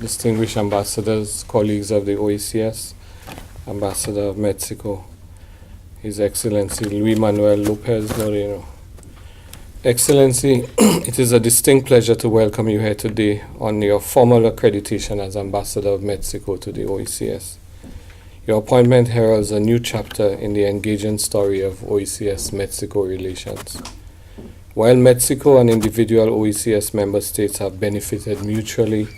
distinguished ambassadors, colleagues of the OECS, Ambassador of Mexico, His Excellency Luis Manuel Lopez Moreno. Excellency, it is a distinct pleasure to welcome you here today on your formal accreditation as Ambassador of Mexico to the OECS. Your appointment heralds a new chapter in the engaging story of OECS-Mexico relations. While Mexico and individual OECS member states have benefited mutually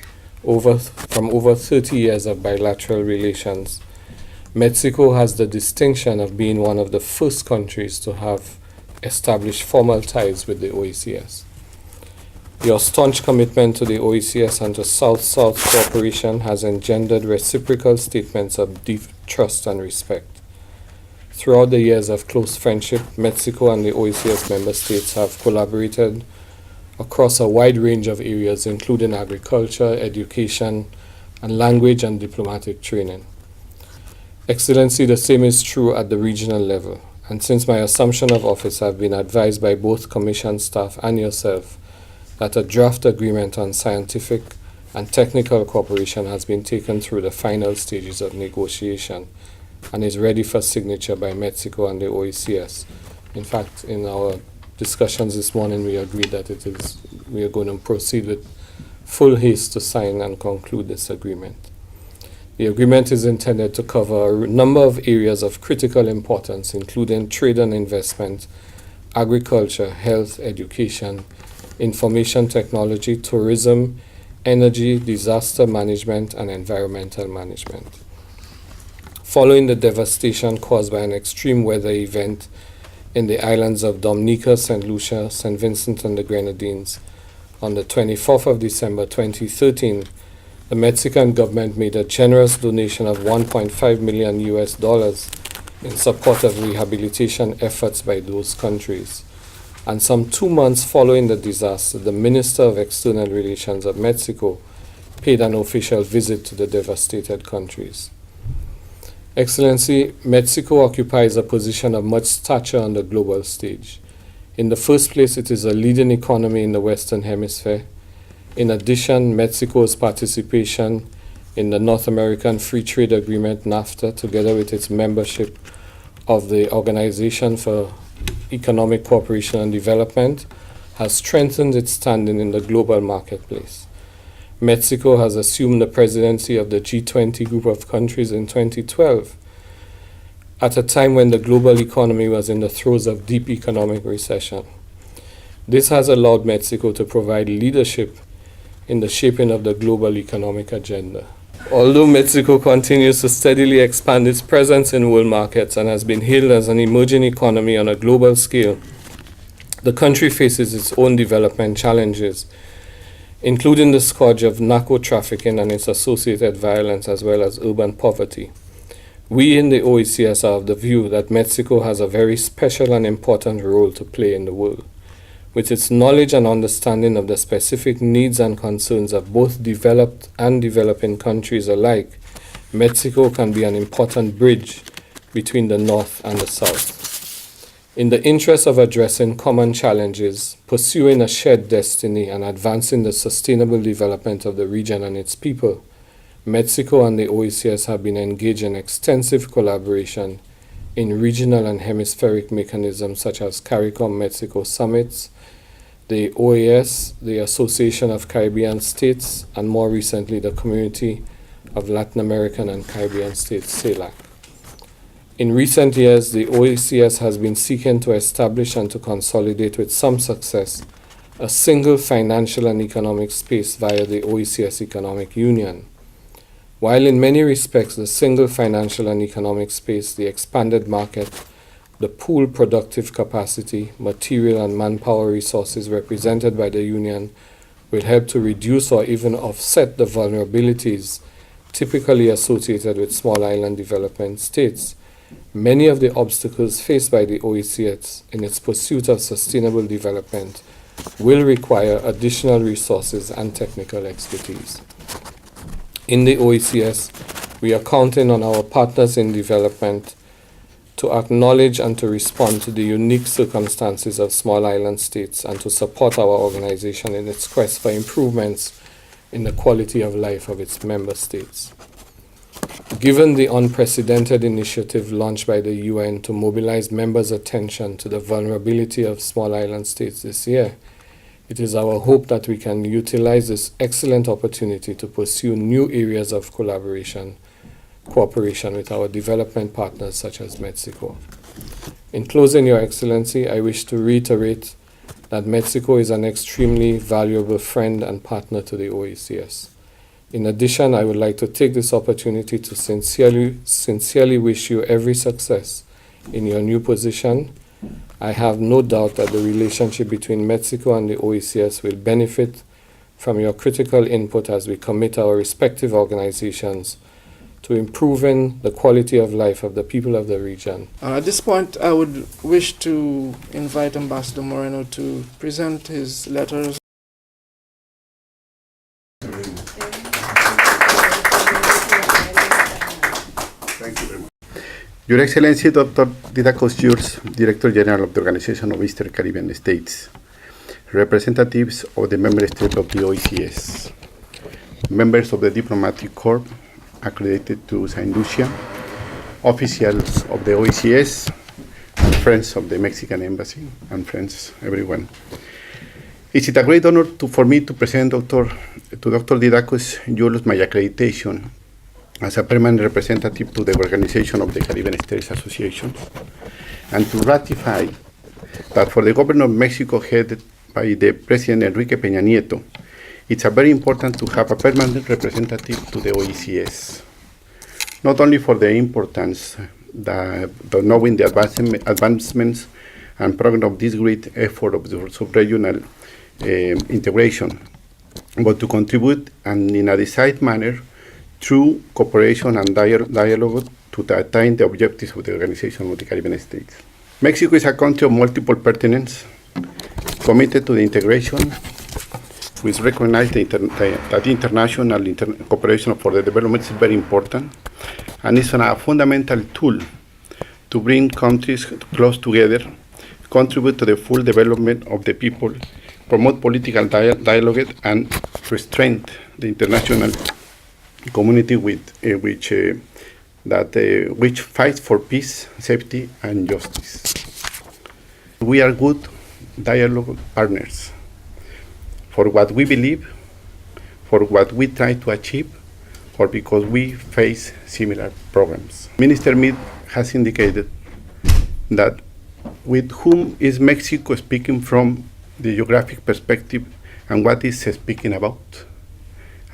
from over 30 years of bilateral relations, Mexico has the distinction of being one of the first countries to have established formal ties with the OECS. Your staunch commitment to the OECS and to South-South cooperation has engendered reciprocal statements of deep trust and respect. Throughout the years of close friendship, Mexico and the OECS member states have collaborated across a wide range of areas, including agriculture, education, and language and diplomatic training. Excellency, the same is true at the regional level, and since my assumption of office, I have been advised by both Commission staff and yourself that a draft agreement on scientific and technical cooperation has been taken through the final stages of negotiation and is ready for signature by Mexico and the OECS. In fact, in our discussions this morning, we agreed that we are going to proceed with full haste to sign and conclude this agreement. The agreement is intended to cover a number of areas of critical importance, including trade and investment, agriculture, health, education, information technology, tourism, energy, disaster management, and environmental management. Following the devastation caused by an extreme weather event in the islands of Dominica, St. Lucia, St. Vincent, and the Grenadines on the 24th of December 2013, the Mexican government made a generous donation of $1.5 million in support of rehabilitation efforts by those countries. And some 2 months following the disaster, the Minister of External Relations of Mexico paid an official visit to the devastated countries. Excellency, Mexico occupies a position of much stature on the global stage. In the first place, it is a leading economy in the Western Hemisphere. In addition, Mexico's participation in the North American Free Trade Agreement, NAFTA, together with its membership of the Organization for Economic Cooperation and Development, has strengthened its standing in the global marketplace. Mexico has assumed the presidency of the G20 group of countries in 2012, at a time when the global economy was in the throes of deep economic recession. This has allowed Mexico to provide leadership in the shaping of the global economic agenda. Although Mexico continues to steadily expand its presence in world markets and has been hailed as an emerging economy on a global scale, the country faces its own development challenges, including the scourge of narco trafficking and its associated violence, as well as urban poverty. We in the OECS are of the view that Mexico has a very special and important role to play in the world. With its knowledge and understanding of the specific needs and concerns of both developed and developing countries alike, Mexico can be an important bridge between the North and the South. In the interest of addressing common challenges, pursuing a shared destiny, and advancing the sustainable development of the region and its people, Mexico and the OECS have been engaged in extensive collaboration in regional and hemispheric mechanisms such as CARICOM Mexico summits, the OAS, the Association of Caribbean States, and more recently the Community of Latin American and Caribbean States, CELAC. In recent years, the OECS has been seeking to establish and to consolidate with some success a single financial and economic space via the OECS Economic Union. While in many respects the single financial and economic space, the expanded market, the pooled productive capacity, material and manpower resources represented by the Union will help to reduce or even offset the vulnerabilities typically associated with small island development states, many of the obstacles faced by the OECS in its pursuit of sustainable development will require additional resources and technical expertise. In the OECS, we are counting on our partners in development to acknowledge and to respond to the unique circumstances of small island states and to support our organization in its quest for improvements in the quality of life of its member states. Given the unprecedented initiative launched by the UN to mobilize members' attention to the vulnerability of small island states this year, it is our hope that we can utilize this excellent opportunity to pursue new areas of cooperation with our development partners such as Mexico. In closing, Your Excellency, I wish to reiterate that Mexico is an extremely valuable friend and partner to the OECS. In addition, I would like to take this opportunity to sincerely wish you every success in your new position. I have no doubt that the relationship between Mexico and the OECS will benefit from your critical input as we commit our respective organizations to improving the quality of life of the people of the region. At this point, I would wish to invite Ambassador Moreno to present his letters. Thank you very much. Your Excellency, Dr. Didacus Jules, Director General of the Organization of Eastern Caribbean States, representatives of the member states of the OECS, members of the Diplomatic Corps accredited to St. Lucia, officials of the OECS, and friends of the Mexican Embassy, and friends, everyone. It's a great honor for me to present to Dr. Didacus Jules my accreditation as a permanent representative to the Organization of the Caribbean States Association, and to ratify that for the government of Mexico headed by the President Enrique Peña Nieto, it's very important to have a permanent representative to the OECS, not only for the importance, the knowing the advancements and progress of this great effort of the sub-regional integration, but to contribute and in a decided manner through cooperation and dialogue to attain the objectives of the Organization of the Caribbean States. Mexico is a country of multiple pertinence, committed to the integration, which recognize that international cooperation for the development is very important, and is a fundamental tool to bring countries close together, contribute to the full development of the people, promote political dialogue, and restrain the international community which fights for peace, safety, and justice. We are good dialogue partners for what we believe, for what we try to achieve, or because we face similar problems. Minister Meade has indicated that with whom is Mexico speaking from the geographic perspective and what is speaking about.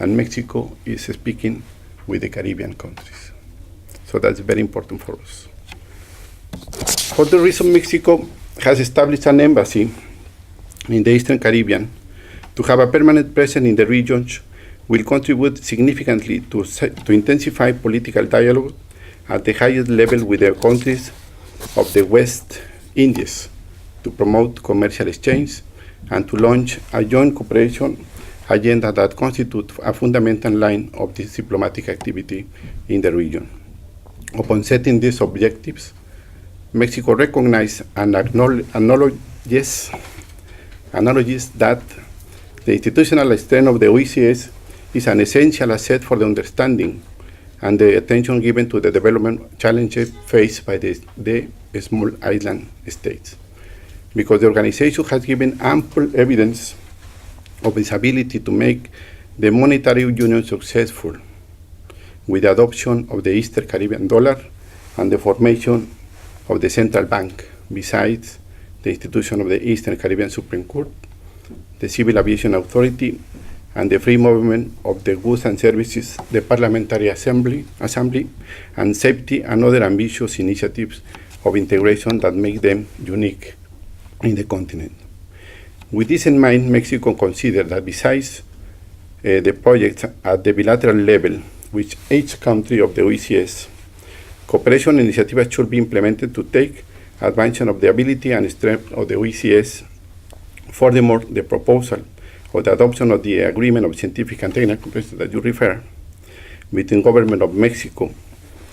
And Mexico is speaking with the Caribbean countries. So that's very important for us. For the reason Mexico has established an embassy in the Eastern Caribbean, to have a permanent presence in the regions will contribute significantly to intensify political dialogue at the highest level with the countries of the West Indies, to promote commercial exchange and to launch a joint cooperation agenda that constitutes a fundamental line of this diplomatic activity in the region. Upon setting these objectives, Mexico recognizes and acknowledges that the institutional strength of the OECS is an essential asset for the understanding and the attention given to the development challenges faced by the small island states. Because the organization has given ample evidence of its ability to make the monetary union successful with the adoption of the Eastern Caribbean dollar and the formation of the central bank, besides the institution of the Eastern Caribbean Supreme Court, the Civil Aviation Authority, and the free movement of the goods and services, the Parliamentary Assembly, and safety and other ambitious initiatives of integration that make them unique in the continent. With this in mind, Mexico considers that besides the projects at the bilateral level, which each country of the OECS, cooperation initiatives should be implemented to take advantage of the ability and strength of the OECS. Furthermore, the proposal of the adoption of the Agreement of Scientific and Technical Cooperation that you refer between the government of Mexico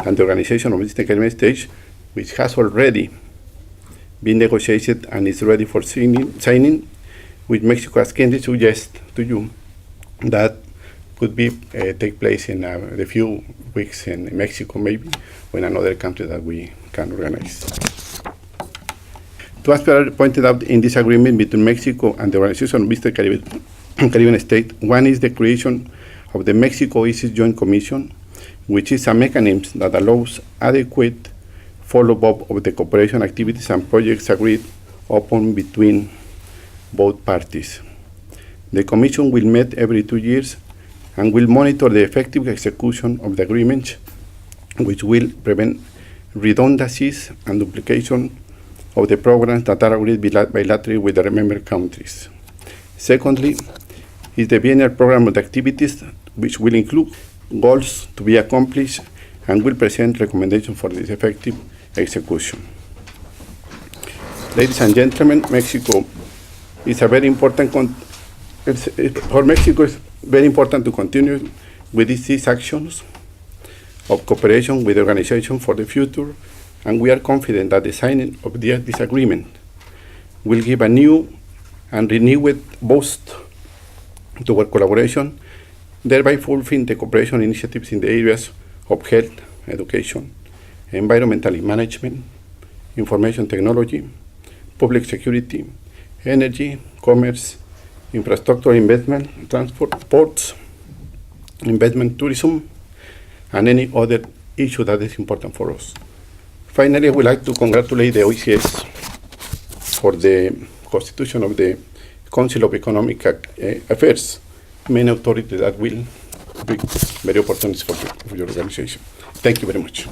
and the Organization of Eastern Caribbean States, which has already been negotiated and is ready for signing, which Mexico has kindly suggested to you that could be take place in a few weeks in Mexico, maybe, or in another country that we can organize. Two aspects pointed out in this agreement between Mexico and the Organization of Eastern Caribbean States. One is the creation of the Mexico-OECS Joint Commission, which is a mechanism that allows adequate follow-up of the cooperation activities and projects agreed upon between both parties. The Commission will meet every 2 years and will monitor the effective execution of the agreement, which will prevent redundancies and duplication of the programs that are agreed bilaterally with the member countries. Secondly, is the biennial program of activities, which will include goals to be accomplished and will present recommendations for this effective execution. Ladies and gentlemen, Mexico is a very important for Mexico it's very important to continue with these actions of cooperation with the organization for the future, and we are confident that the signing of this agreement will give a new and renewed boost to our collaboration, thereby fulfilling the cooperation initiatives in the areas of health, education, environmental management, information technology, public security, energy, commerce, infrastructure investment, transport, ports, investment, tourism, and any other issue that is important for us. Finally, I would like to congratulate the OECS for the constitution of the Council of Economic Affairs, main authority that will bring many opportunities for your organization. Thank you very much.